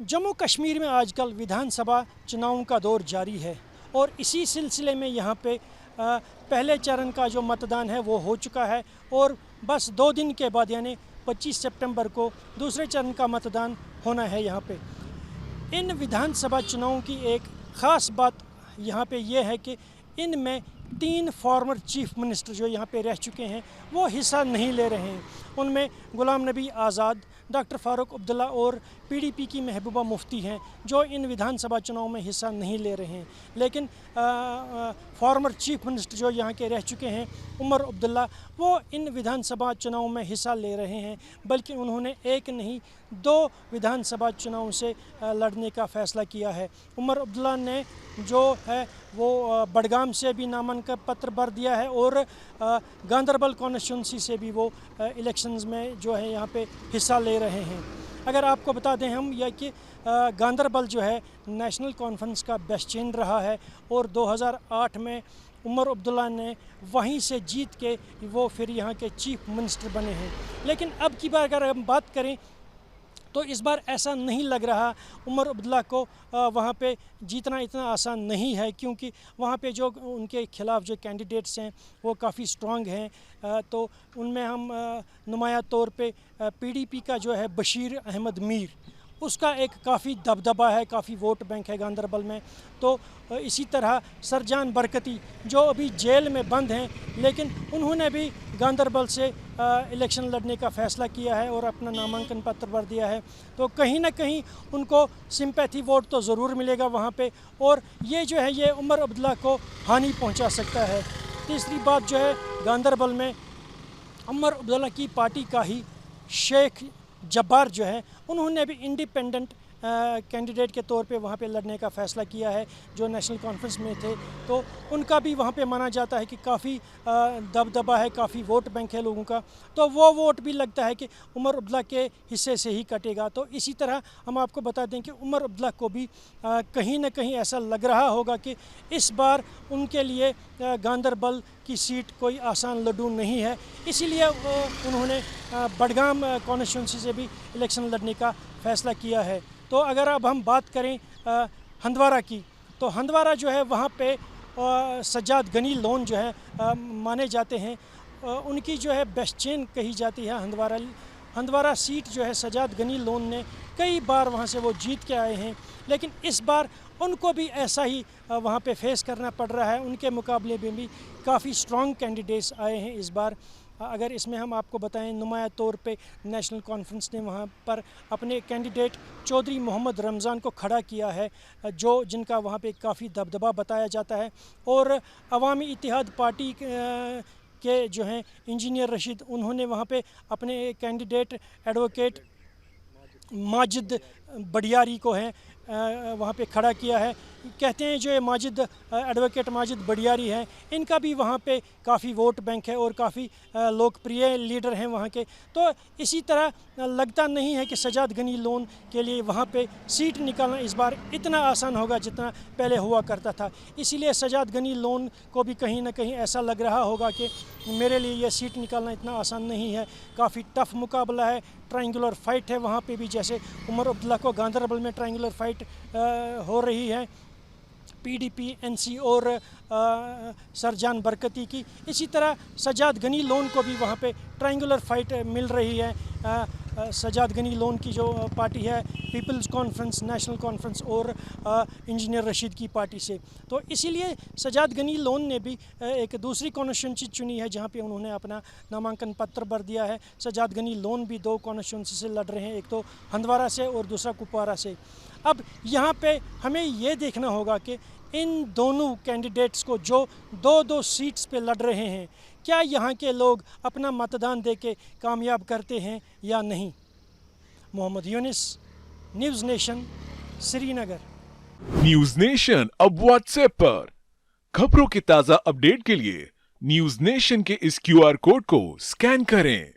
जम्मू कश्मीर में आजकल विधानसभा चुनावों का दौर जारी है और इसी सिलसिले में यहाँ पे पहले चरण का जो मतदान है वो हो चुका है और बस 2 दिन के बाद यानी 25 सितंबर को दूसरे चरण का मतदान होना है। यहाँ पे इन विधानसभा चुनावों की एक ख़ास बात यहाँ पे ये है कि इनमें 3 फॉर्मर चीफ मिनिस्टर जो यहाँ पे रह चुके हैं वो हिस्सा नहीं ले रहे हैं। उनमें गुलाम नबी आज़ाद, डॉक्टर फ़ारूक अब्दुल्ला और पीडीपी की महबूबा मुफ्ती हैं जो इन विधानसभा चुनाव में हिस्सा नहीं ले रहे हैं। लेकिन फॉर्मर चीफ मिनिस्टर जो यहाँ के रह चुके हैं उमर अब्दुल्ला, वो इन विधानसभा चुनाव में हिस्सा ले रहे हैं, बल्कि उन्होंने एक नहीं 2 विधानसभा चुनाव से लड़ने का फ़ैसला किया है। उमर अब्दुल्ला ने जो है वो बडगाम से भी नामांकन पत्र भर दिया है और गांदरबल कॉन्स्टिट्यूंसी से भी वो इलेक्शंस में जो है यहाँ पे हिस्सा ले रहे हैं। अगर आपको बता दें हम यह कि गांदरबल जो है नेशनल कॉन्फ्रेंस का बेस्चेन रहा है और 2008 में उमर अब्दुल्ला ने वहीं से जीत के वो फिर यहाँ के चीफ मिनिस्टर बने हैं। लेकिन अब की बार अगर हम बात करें तो इस बार ऐसा नहीं लग रहा उमर अब्दुल्ला को वहाँ पे जीतना इतना आसान नहीं है, क्योंकि वहाँ पे जो उनके खिलाफ़ जो कैंडिडेट्स हैं वो काफ़ी स्ट्रांग हैं। तो उनमें हम नुमाया तौर पे पीडीपी का जो है बशीर अहमद मीर, उसका एक काफ़ी दबदबा है, काफ़ी वोट बैंक है गांदरबल में। तो इसी तरह सरजान बरकती जो अभी जेल में बंद हैं, लेकिन उन्होंने भी गांदरबल से इलेक्शन लड़ने का फ़ैसला किया है और अपना नामांकन पत्र भर दिया है। तो कहीं ना कहीं उनको सिंपैथी वोट तो ज़रूर मिलेगा वहाँ पे, और ये जो है ये उमर अब्दुल्ला को हानि पहुँचा सकता है। तीसरी बात जो है गांदरबल में उमर अब्दुल्ला की पार्टी का ही शेख जब्बार जो है उन्होंने भी इंडिपेंडेंट कैंडिडेट के तौर पे वहाँ पे लड़ने का फ़ैसला किया है, जो नेशनल कॉन्फ्रेंस में थे। तो उनका भी वहाँ पे माना जाता है कि काफ़ी दबदबा है, काफ़ी वोट बैंक है लोगों का, तो वो वोट भी लगता है कि उमर अब्दुल्ला के हिस्से से ही कटेगा। तो इसी तरह हम आपको बता दें कि उमर अब्दुल्ला को भी कहीं ना कहीं ऐसा लग रहा होगा कि इस बार उनके लिए गांदरबल की सीट कोई आसान लड्डू नहीं है, इसीलिए उन्होंने बडगाम कॉन्स्टिट्यूंसी से भी इलेक्शन लड़ने का फ़ैसला किया है। तो अगर अब हम बात करें हंदवारा की, तो हंदवारा जो है वहाँ पे सज्जाद गनी लोन जो है माने जाते हैं, उनकी जो है बेस्चेन कही जाती है हंदवारा सीट जो है सज्जाद गनी लोन ने कई बार वहाँ से वो जीत के आए हैं, लेकिन इस बार उनको भी ऐसा ही वहाँ पे फेस करना पड़ रहा है। उनके मुकाबले में भी काफ़ी स्ट्रॉन्ग कैंडिडेट्स आए हैं इस बार। अगर इसमें हम आपको बताएं, नुमाया तौर पे नेशनल कॉन्फ्रेंस ने वहाँ पर अपने कैंडिडेट चौधरी मोहम्मद रमज़ान को खड़ा किया है, जो जिनका वहाँ पे काफ़ी दबदबा बताया जाता है। और अवामी इत्तेहाद पार्टी के जो हैं इंजीनियर रशीद, उन्होंने वहाँ पे अपने कैंडिडेट एडवोकेट माजिद बडियारी को है वहाँ पे खड़ा किया है। कहते हैं जो ये एडवोकेट माजिद बडियारी हैं, इनका भी वहाँ पे काफ़ी वोट बैंक है और काफ़ी लोकप्रिय लीडर हैं वहाँ के। तो इसी तरह लगता नहीं है कि सज्जाद गनी लोन के लिए वहाँ पे सीट निकालना इस बार इतना आसान होगा जितना पहले हुआ करता था। इसीलिए सज्जाद गनी लोन को भी कहीं ना कहीं ऐसा लग रहा होगा कि मेरे लिए यह सीट निकालना इतना आसान नहीं है, काफ़ी टफ मुकाबला है, ट्रायंगुलर फाइट है वहाँ पे भी, जैसे उमर अब्दुल्ला को गांदरबल में ट्रायंगुलर फाइट हो रही है पीडीपी, एनसी और सरजान बरकती की। इसी तरह सज्जाद गनी लोन को भी वहाँ पे ट्रायंगुलर फाइट मिल रही है। सज्जाद गनी लोन की जो पार्टी है पीपल्स कॉन्फ्रेंस, नेशनल कॉन्फ्रेंस और इंजीनियर रशीद की पार्टी से। तो इसीलिए सज्जाद गनी लोन ने भी एक दूसरी कॉन्स्टिट्यूंसी चुनी है जहाँ पे उन्होंने अपना नामांकन पत्र भर दिया है। सज्जाद गनी लोन भी 2 कॉन्स्टिट्यूंसी से लड़ रहे हैं, एक तो हंदवारा से और दूसरा कुपवारा से। अब यहाँ पे हमें ये देखना होगा कि इन दोनों कैंडिडेट्स को जो 2-2 सीट्स पे लड़ रहे हैं, क्या यहाँ के लोग अपना मतदान देके कामयाब करते हैं या नहीं। Mohammad Yunus, news nation, Srinagar. News nation अब व्हाट्सएप पर खबरों के ताज़ा अपडेट के लिए न्यूज़ नेशन के इस QR कोड को स्कैन करें।